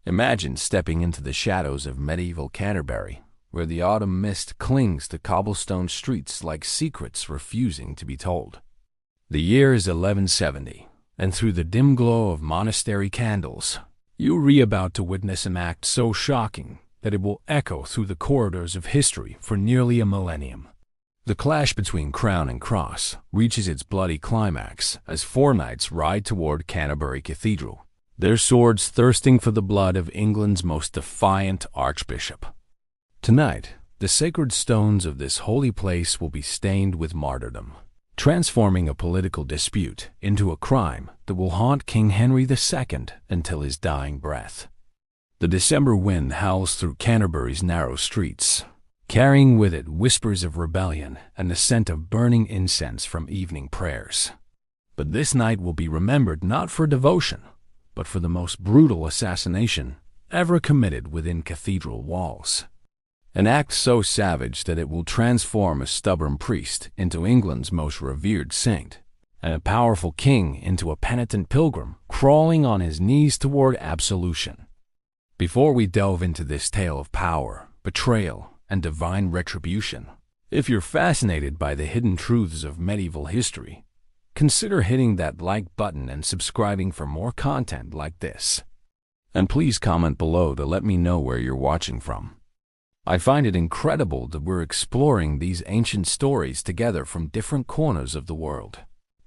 Imagine stepping into the shadows of medieval Canterbury, where the autumn mist clings to cobblestone streets like secrets refusing to be told. The year is 1170, and through the dim glow of monastery candles, you are about to witness an act so shocking that it will echo through the corridors of history for nearly a millennium. The clash between crown and cross reaches its bloody climax as four knights ride toward Canterbury Cathedral, their swords thirsting for the blood of England's most defiant archbishop. Tonight, the sacred stones of this holy place will be stained with martyrdom, transforming a political dispute into a crime that will haunt King Henry II until his dying breath. The December wind howls through Canterbury's narrow streets, carrying with it whispers of rebellion and the scent of burning incense from evening prayers. But this night will be remembered not for devotion, but for the most brutal assassination ever committed within cathedral walls. An act so savage that it will transform a stubborn priest into England's most revered saint, and a powerful king into a penitent pilgrim crawling on his knees toward absolution. Before we delve into this tale of power, betrayal, and divine retribution, if you're fascinated by the hidden truths of medieval history, consider hitting that like button and subscribing for more content like this. And please comment below to let me know where you're watching from. I find it incredible that we're exploring these ancient stories together from different corners of the world,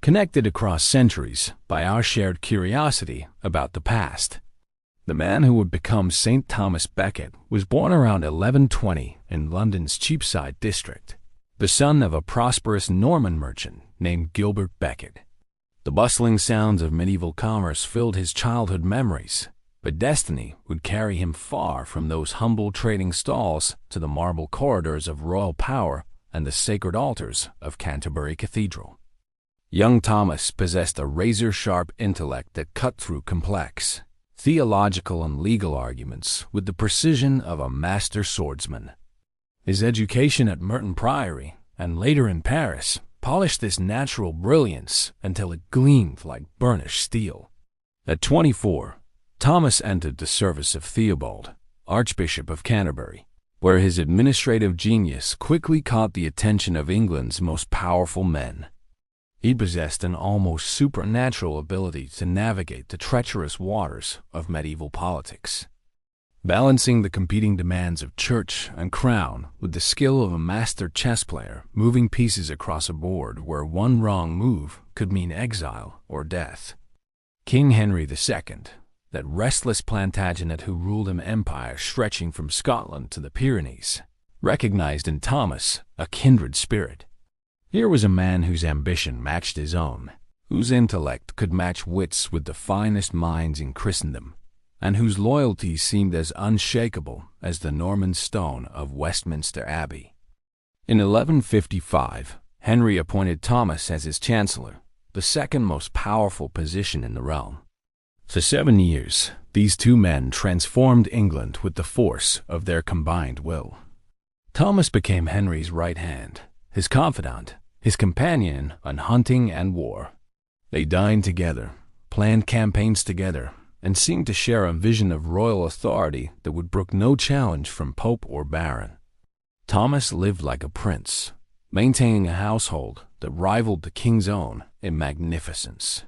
connected across centuries by our shared curiosity about the past. The man who would become St. Thomas Becket was born around 1120 in London's Cheapside district, the son of a prosperous Norman merchant named Gilbert Becket. The bustling sounds of medieval commerce filled his childhood memories, but destiny would carry him far from those humble trading stalls to the marble corridors of royal power and the sacred altars of Canterbury Cathedral. Young Thomas possessed a razor-sharp intellect that cut through complex theological and legal arguments with the precision of a master swordsman. His education at Merton Priory and later in Paris polished this natural brilliance until it gleamed like burnished steel. At 24, Thomas entered the service of Theobald, Archbishop of Canterbury, where his administrative genius quickly caught the attention of England's most powerful men. He possessed an almost supernatural ability to navigate the treacherous waters of medieval politics, balancing the competing demands of church and crown with the skill of a master chess player moving pieces across a board where one wrong move could mean exile or death. King Henry II, that restless Plantagenet who ruled an empire stretching from Scotland to the Pyrenees, recognized in Thomas a kindred spirit. Here was a man whose ambition matched his own, whose intellect could match wits with the finest minds in Christendom, and whose loyalty seemed as unshakable as the Norman stone of Westminster Abbey. In 1155, Henry appointed Thomas as his chancellor, the second most powerful position in the realm. For 7 years, these two men transformed England with the force of their combined will. Thomas became Henry's right hand, his confidant, his companion on hunting and war. They dined together, planned campaigns together, and seemed to share a vision of royal authority that would brook no challenge from pope or baron. Thomas lived like a prince, maintaining a household that rivaled the king's own in magnificence.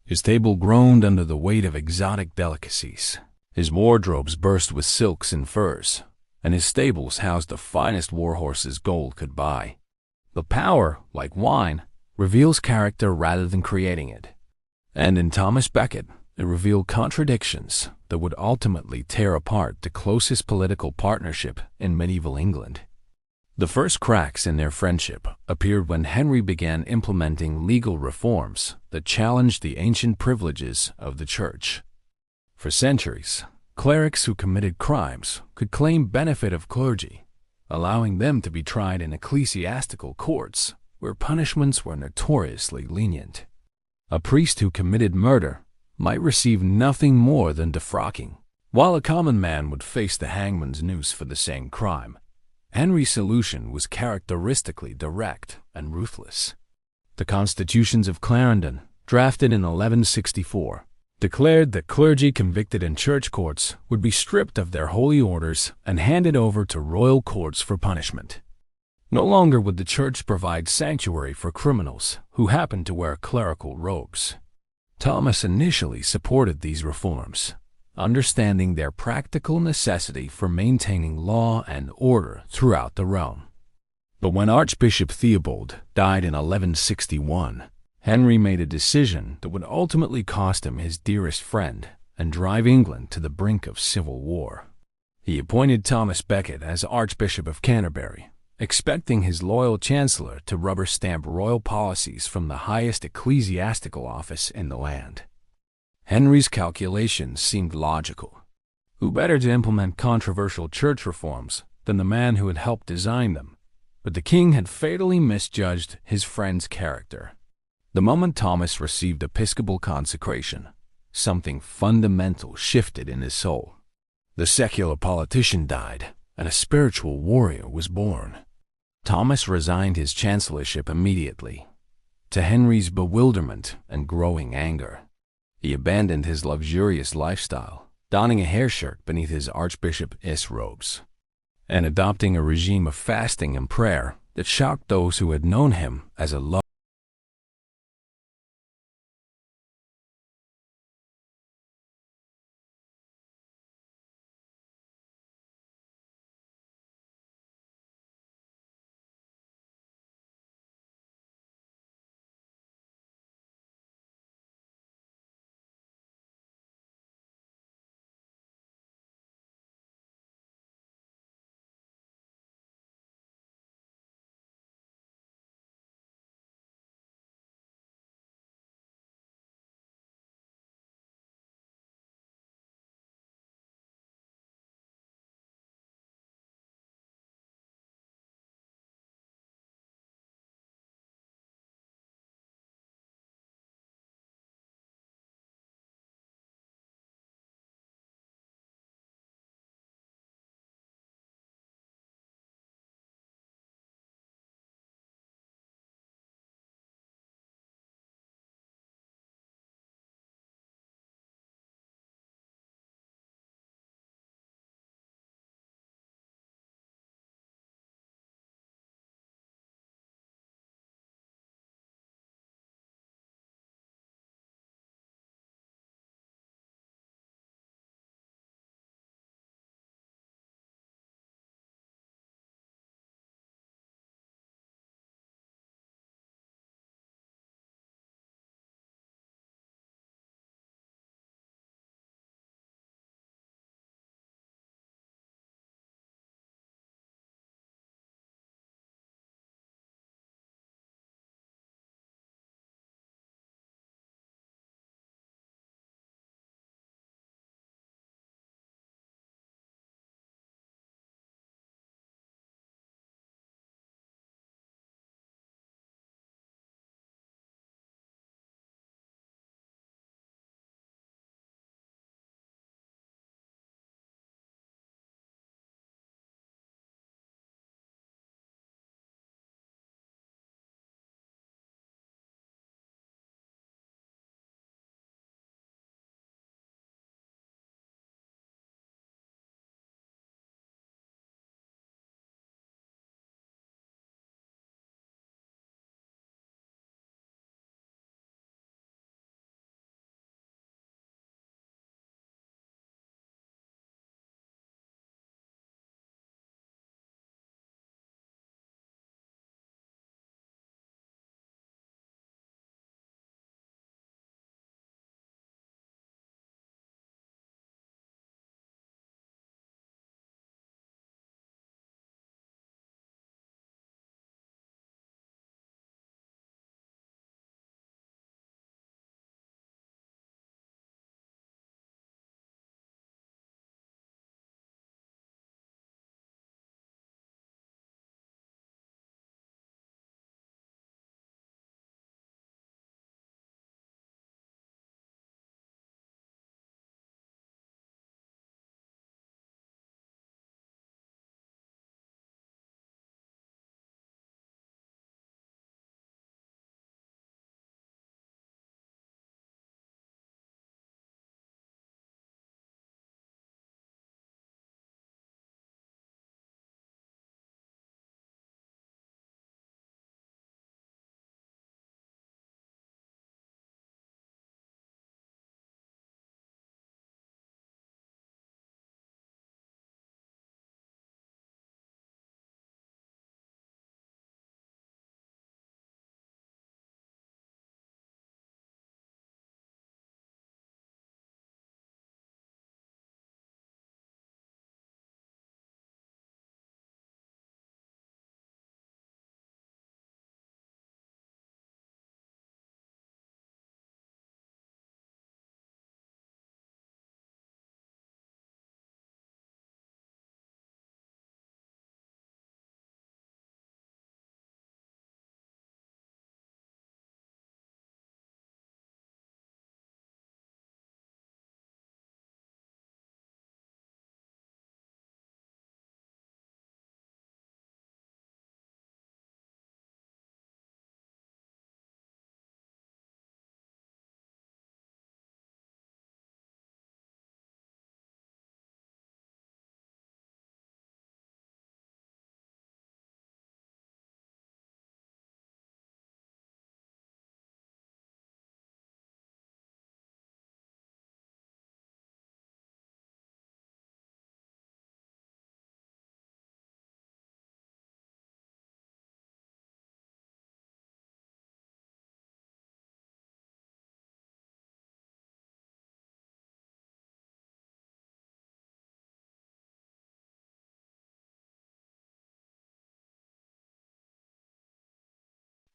His table groaned under the weight of exotic delicacies. His wardrobes burst with silks and furs, and his stables housed the finest war horses gold could buy. But power, like wine, reveals character rather than creating it. And in Thomas Becket, it revealed contradictions that would ultimately tear apart the closest political partnership in medieval England. The first cracks in their friendship appeared when Henry began implementing legal reforms that challenged the ancient privileges of the church. For centuries, clerics who committed crimes could claim benefit of clergy, allowing them to be tried in ecclesiastical courts where punishments were notoriously lenient. A priest who committed murder might receive nothing more than defrocking, while a common man would face the hangman's noose for the same crime. Henry's solution was characteristically direct and ruthless. The Constitutions of Clarendon, drafted in 1164, declared that clergy convicted in church courts would be stripped of their holy orders and handed over to royal courts for punishment. No longer would the church provide sanctuary for criminals who happened to wear clerical robes. Thomas initially supported these reforms, understanding their practical necessity for maintaining law and order throughout the realm. But when Archbishop Theobald died in 1161, Henry made a decision that would ultimately cost him his dearest friend and drive England to the brink of civil war. He appointed Thomas Becket as Archbishop of Canterbury, expecting his loyal chancellor to rubber-stamp royal policies from the highest ecclesiastical office in the land. Henry's calculations seemed logical. Who better to implement controversial church reforms than the man who had helped design them? But the king had fatally misjudged his friend's character. The moment Thomas received episcopal consecration, something fundamental shifted in his soul. The secular politician died, and a spiritual warrior was born. Thomas resigned his chancellorship immediately, to Henry's bewilderment and growing anger. He abandoned his luxurious lifestyle, donning a hair shirt beneath his archbishop's robes, and adopting a regime of fasting and prayer that shocked those who had known him as a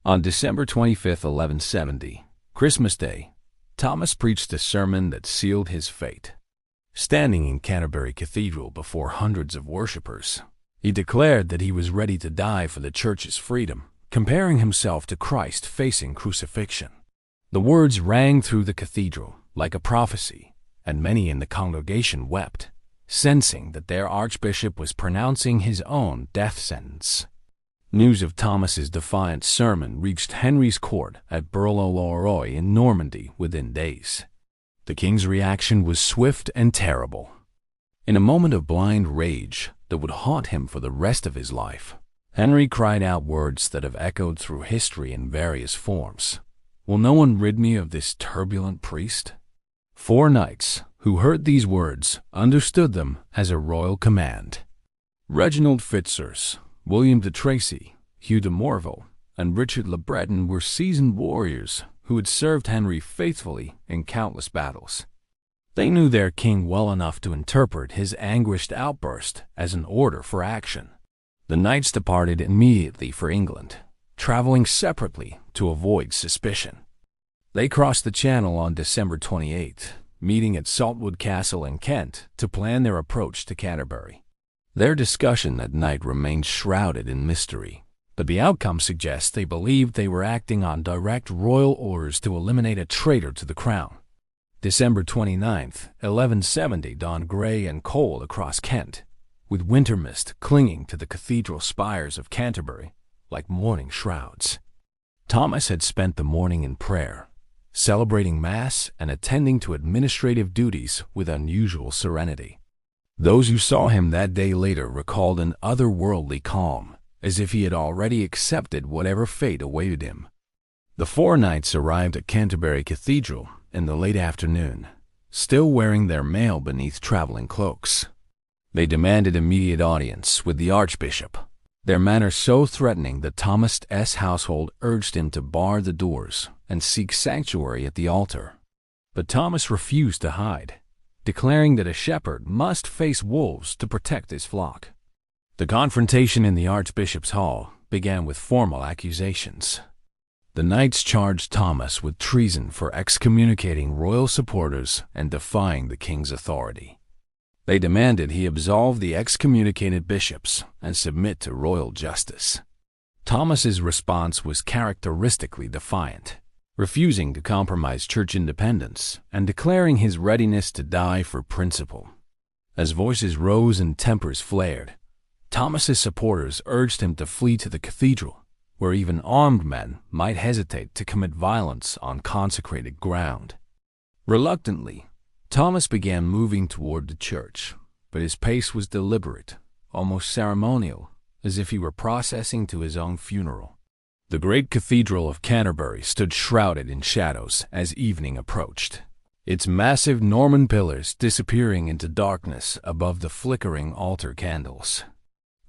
On December 25, 1170, Christmas Day, Thomas preached a sermon that sealed his fate. Standing in Canterbury Cathedral before hundreds of worshippers, he declared that he was ready to die for the Church's freedom, comparing himself to Christ facing crucifixion. The words rang through the cathedral like a prophecy, and many in the congregation wept, sensing that their archbishop was pronouncing his own death sentence. News of Thomas's defiant sermon reached Henry's court at Bar-le-Roi in Normandy within days. The king's reaction was swift and terrible. In a moment of blind rage that would haunt him for the rest of his life, Henry cried out words that have echoed through history in various forms. "Will no one rid me of this turbulent priest?" 4 knights who heard these words understood them as a royal command. Reginald Fitzurse, William de Tracy, Hugh de Morville, and Richard le Breton were seasoned warriors who had served Henry faithfully in countless battles. They knew their king well enough to interpret his anguished outburst as an order for action. The knights departed immediately for England, traveling separately to avoid suspicion. They crossed the Channel on December 28, meeting at Saltwood Castle in Kent to plan their approach to Canterbury. Their discussion that night remained shrouded in mystery, but the outcome suggests they believed they were acting on direct royal orders to eliminate a traitor to the crown. December 29th, 1170 dawned gray and cold across Kent, with winter mist clinging to the cathedral spires of Canterbury like mourning shrouds. Thomas had spent the morning in prayer, celebrating Mass and attending to administrative duties with unusual serenity. Those who saw him that day later recalled an otherworldly calm, as if he had already accepted whatever fate awaited him. The 4 knights arrived at Canterbury Cathedral in the late afternoon, still wearing their mail beneath traveling cloaks. They demanded immediate audience with the Archbishop, their manner so threatening that Thomas's household urged him to bar the doors and seek sanctuary at the altar. But Thomas refused to hide, declaring that a shepherd must face wolves to protect his flock. The confrontation in the Archbishop's hall began with formal accusations. The knights charged Thomas with treason for excommunicating royal supporters and defying the king's authority. They demanded he absolve the excommunicated bishops and submit to royal justice. Thomas's response was characteristically defiant, refusing to compromise church independence and declaring his readiness to die for principle. As voices rose and tempers flared, Thomas's supporters urged him to flee to the cathedral, where even armed men might hesitate to commit violence on consecrated ground. Reluctantly, Thomas began moving toward the church, but his pace was deliberate, almost ceremonial, as if he were processing to his own funeral. The great cathedral of Canterbury stood shrouded in shadows as evening approached, its massive Norman pillars disappearing into darkness above the flickering altar candles.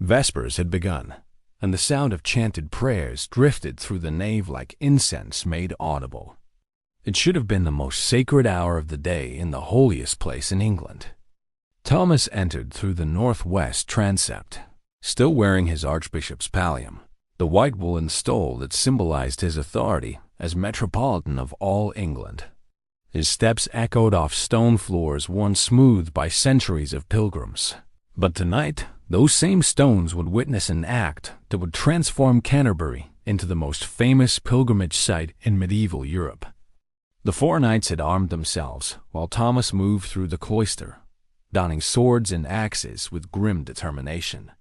Vespers had begun, and the sound of chanted prayers drifted through the nave like incense made audible. It should have been the most sacred hour of the day in the holiest place in England. Thomas entered through the northwest transept, still wearing his archbishop's pallium, the white woolen stole that symbolized his authority as metropolitan of all England. His steps echoed off stone floors worn smooth by centuries of pilgrims. But tonight, those same stones would witness an act that would transform Canterbury into the most famous pilgrimage site in medieval Europe. The 4 knights had armed themselves while Thomas moved through the cloister, donning swords and axes with grim determination.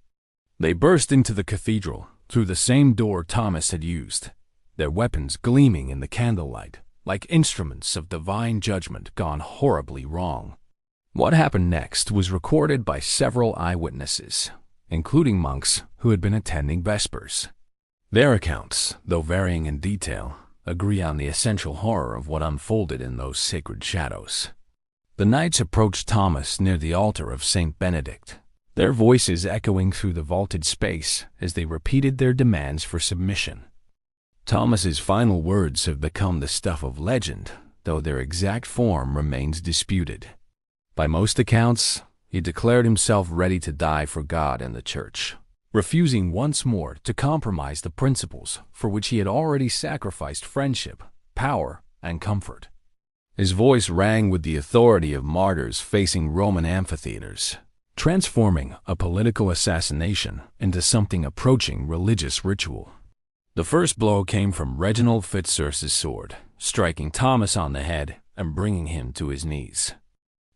They burst into the cathedral through the same door Thomas had used, their weapons gleaming in the candlelight like instruments of divine judgment gone horribly wrong. What happened next was recorded by several eyewitnesses, including monks who had been attending Vespers. Their accounts, though varying in detail, agree on the essential horror of what unfolded in those sacred shadows. The knights approached Thomas near the altar of St. Benedict, their voices echoing through the vaulted space as they repeated their demands for submission. Thomas's final words have become the stuff of legend, though their exact form remains disputed. By most accounts, he declared himself ready to die for God and the Church, refusing once more to compromise the principles for which he had already sacrificed friendship, power, and comfort. His voice rang with the authority of martyrs facing Roman amphitheaters, transforming a political assassination into something approaching religious ritual. The first blow came from Reginald Fitzurse's sword, striking Thomas on the head and bringing him to his knees.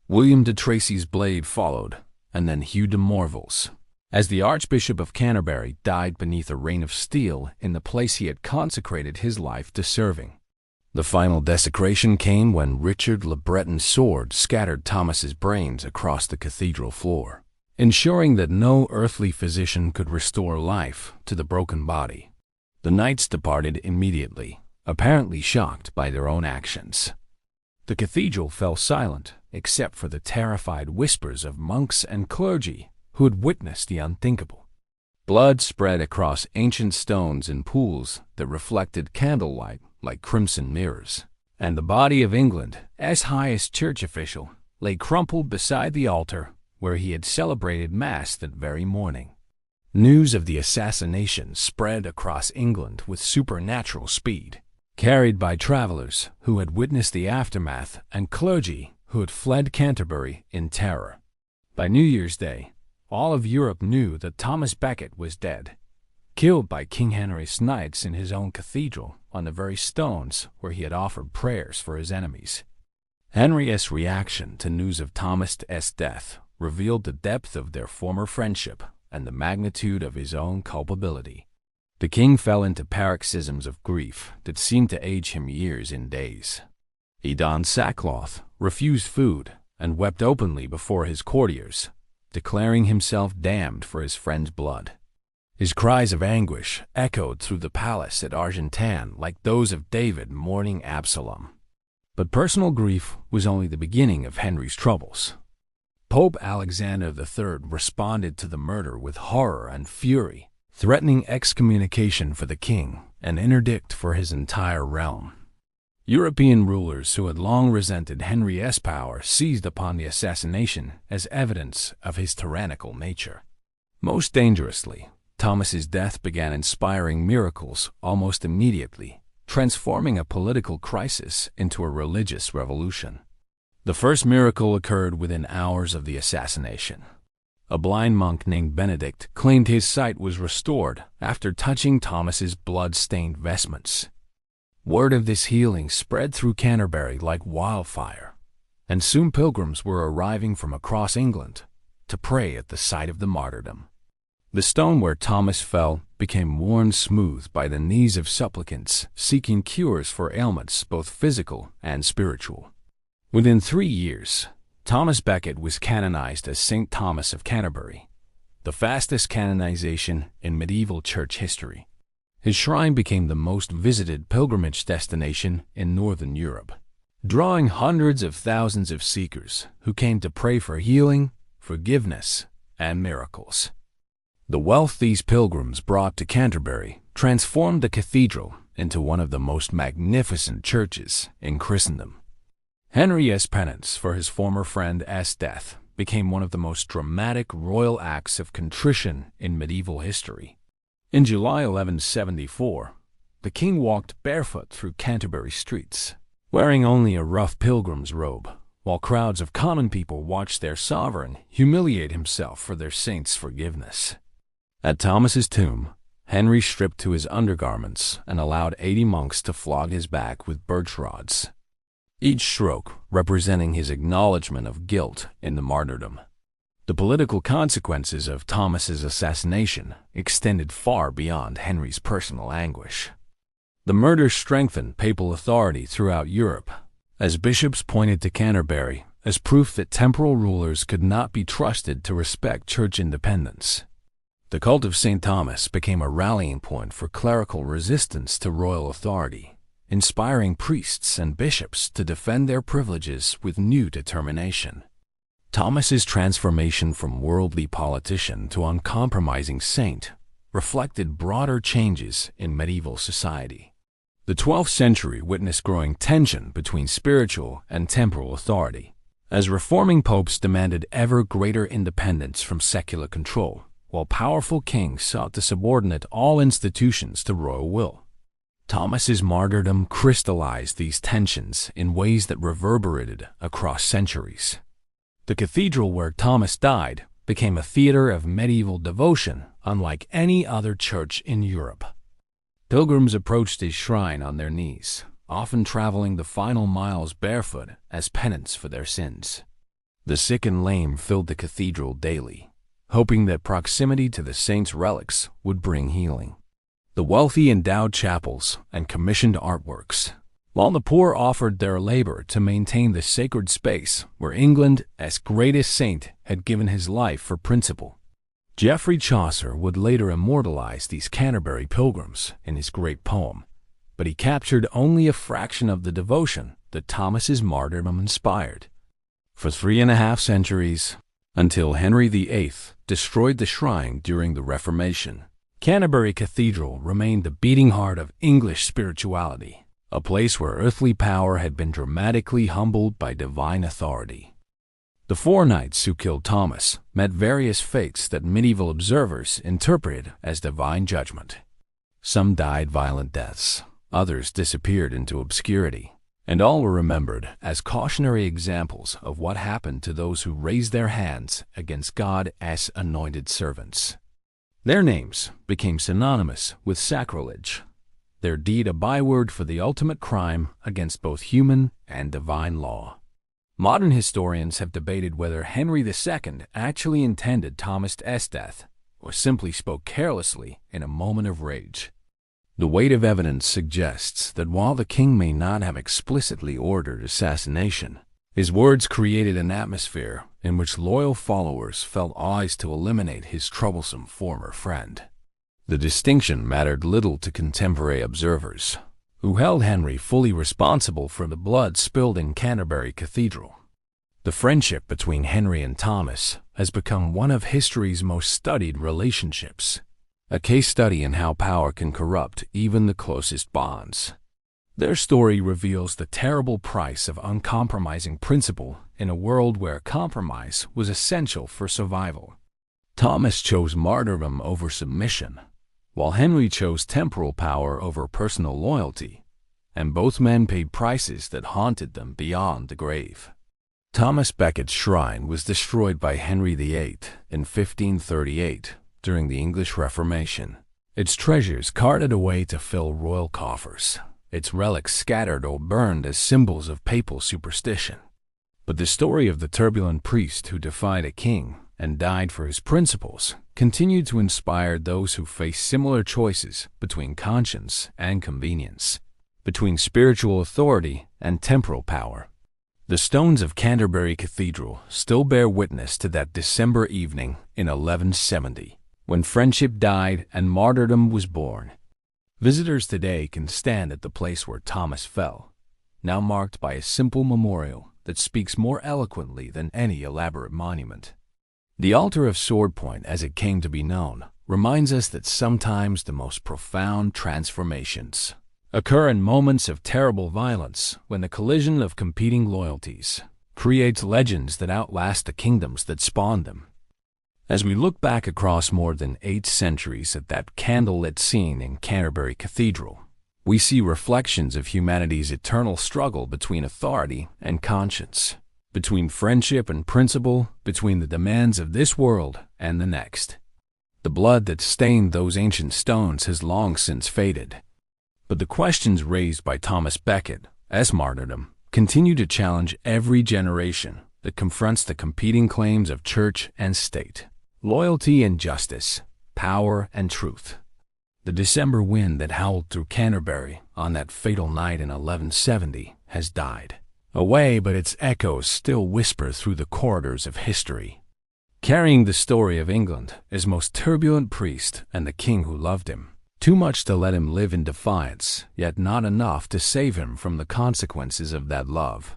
William de Tracy's blade followed, and then Hugh de Morville's, as the Archbishop of Canterbury died beneath a rain of steel in the place he had consecrated his life to serving. The final desecration came when Richard le Breton's sword scattered Thomas's brains across the cathedral floor, ensuring that no earthly physician could restore life to the broken body. The knights departed immediately, apparently shocked by their own actions. The cathedral fell silent, except for the terrified whispers of monks and clergy who had witnessed the unthinkable. Blood spread across ancient stones in pools that reflected candlelight like crimson mirrors, and the body of England, as highest church official, lay crumpled beside the altar where he had celebrated Mass that very morning. News of the assassination spread across England with supernatural speed, carried by travelers who had witnessed the aftermath and clergy who had fled Canterbury in terror. By New Year's Day, all of Europe knew that Thomas Becket was dead, killed by King Henry's knights in his own cathedral on the very stones where he had offered prayers for his enemies. Henry's reaction to news of Thomas's death revealed the depth of their former friendship and the magnitude of his own culpability. The king fell into paroxysms of grief that seemed to age him years in days. He donned sackcloth, refused food, and wept openly before his courtiers, declaring himself damned for his friend's blood. His cries of anguish echoed through the palace at Argentan like those of David mourning Absalom. But personal grief was only the beginning of Henry's troubles. Pope Alexander III responded to the murder with horror and fury, threatening excommunication for the king and interdict for his entire realm. European rulers who had long resented Henry's power seized upon the assassination as evidence of his tyrannical nature. Most dangerously, Thomas's death began inspiring miracles almost immediately, transforming a political crisis into a religious revolution. The first miracle occurred within hours of the assassination. A blind monk named Benedict claimed his sight was restored after touching Thomas's blood-stained vestments. Word of this healing spread through Canterbury like wildfire, and soon pilgrims were arriving from across England to pray at the site of the martyrdom. The stone where Thomas fell became worn smooth by the knees of supplicants seeking cures for ailments both physical and spiritual. Within 3 years, Thomas Becket was canonized as St. Thomas of Canterbury, the fastest canonization in medieval church history. His shrine became the most visited pilgrimage destination in Northern Europe, drawing hundreds of thousands of seekers who came to pray for healing, forgiveness, and miracles. The wealth these pilgrims brought to Canterbury transformed the cathedral into one of the most magnificent churches in Christendom. Henry's penance for his former friend's death became one of the most dramatic royal acts of contrition in medieval history. In July 1174, the king walked barefoot through Canterbury streets, wearing only a rough pilgrim's robe, while crowds of common people watched their sovereign humiliate himself for their saint's forgiveness. At Thomas's tomb, Henry stripped to his undergarments and allowed 80 monks to flog his back with birch rods, each stroke representing his acknowledgement of guilt in the martyrdom. The political consequences of Thomas's assassination extended far beyond Henry's personal anguish. The murder strengthened papal authority throughout Europe, as bishops pointed to Canterbury as proof that temporal rulers could not be trusted to respect church independence. The cult of St. Thomas became a rallying point for clerical resistance to royal authority, inspiring priests and bishops to defend their privileges with new determination. Thomas's transformation from worldly politician to uncompromising saint reflected broader changes in medieval society. The 12th century witnessed growing tension between spiritual and temporal authority, as reforming popes demanded ever greater independence from secular control while powerful kings sought to subordinate all institutions to royal will. Thomas's martyrdom crystallized these tensions in ways that reverberated across centuries. The cathedral where Thomas died became a theater of medieval devotion unlike any other church in Europe. Pilgrims approached his shrine on their knees, often traveling the final miles barefoot as penance for their sins. The sick and lame filled the cathedral daily, hoping that proximity to the saint's relics would bring healing. The wealthy endowed chapels and commissioned artworks, while the poor offered their labor to maintain the sacred space where England's greatest saint had given his life for principle. Geoffrey Chaucer would later immortalize these Canterbury pilgrims in his great poem, but he captured only a fraction of the devotion that Thomas's martyrdom inspired. For 3.5 centuries, until Henry VIII destroyed the shrine during the Reformation, Canterbury Cathedral remained the beating heart of English spirituality, a place where earthly power had been dramatically humbled by divine authority. The 4 knights who killed Thomas met various fates that medieval observers interpreted as divine judgment. Some died violent deaths, others disappeared into obscurity, and all were remembered as cautionary examples of what happened to those who raised their hands against God's anointed servants. Their names became synonymous with sacrilege, their deed a byword for the ultimate crime against both human and divine law. Modern historians have debated whether Henry II actually intended Thomas's death or simply spoke carelessly in a moment of rage. The weight of evidence suggests that while the king may not have explicitly ordered assassination, his words created an atmosphere in which loyal followers felt odds to eliminate his troublesome former friend. The distinction mattered little to contemporary observers, who held Henry fully responsible for the blood spilled in Canterbury Cathedral. The friendship between Henry and Thomas has become one of history's most studied relationships, a case study in how power can corrupt even the closest bonds. Their story reveals the terrible price of uncompromising principle in a world where compromise was essential for survival. Thomas chose martyrdom over submission, while Henry chose temporal power over personal loyalty, and both men paid prices that haunted them beyond the grave. Thomas Becket's shrine was destroyed by Henry VIII in 1538 during the English Reformation, its treasures carted away to fill royal coffers, its relics scattered or burned as symbols of papal superstition. But the story of the turbulent priest who defied a king and died for his principles continued to inspire those who faced similar choices between conscience and convenience, between spiritual authority and temporal power. The stones of Canterbury Cathedral still bear witness to that December evening in 1170, when friendship died and martyrdom was born. Visitors today can stand at the place where Thomas fell, now marked by a simple memorial that speaks more eloquently than any elaborate monument. The altar of Sword Point, as it came to be known, reminds us that sometimes the most profound transformations occur in moments of terrible violence, when the collision of competing loyalties creates legends that outlast the kingdoms that spawned them. As we look back across more than 8 centuries at that candlelit scene in Canterbury Cathedral, we see reflections of humanity's eternal struggle between authority and conscience, between friendship and principle, between the demands of this world and the next. The blood that stained those ancient stones has long since faded, but the questions raised by Thomas Becket's martyrdom continue to challenge every generation that confronts the competing claims of church and state, loyalty and justice, power and truth. The December wind that howled through Canterbury on that fatal night in 1170 has died away, but its echoes still whisper through the corridors of history, carrying the story of England, his most turbulent priest, and the king who loved him. Too much to let him live in defiance, yet not enough to save him from the consequences of that love.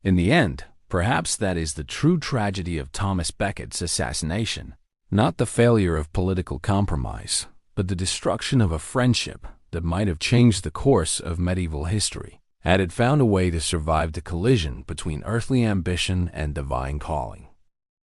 In the end, perhaps that is the true tragedy of Thomas Becket's assassination, not the failure of political compromise, but the destruction of a friendship that might have changed the course of medieval history, had it found a way to survive the collision between earthly ambition and divine calling.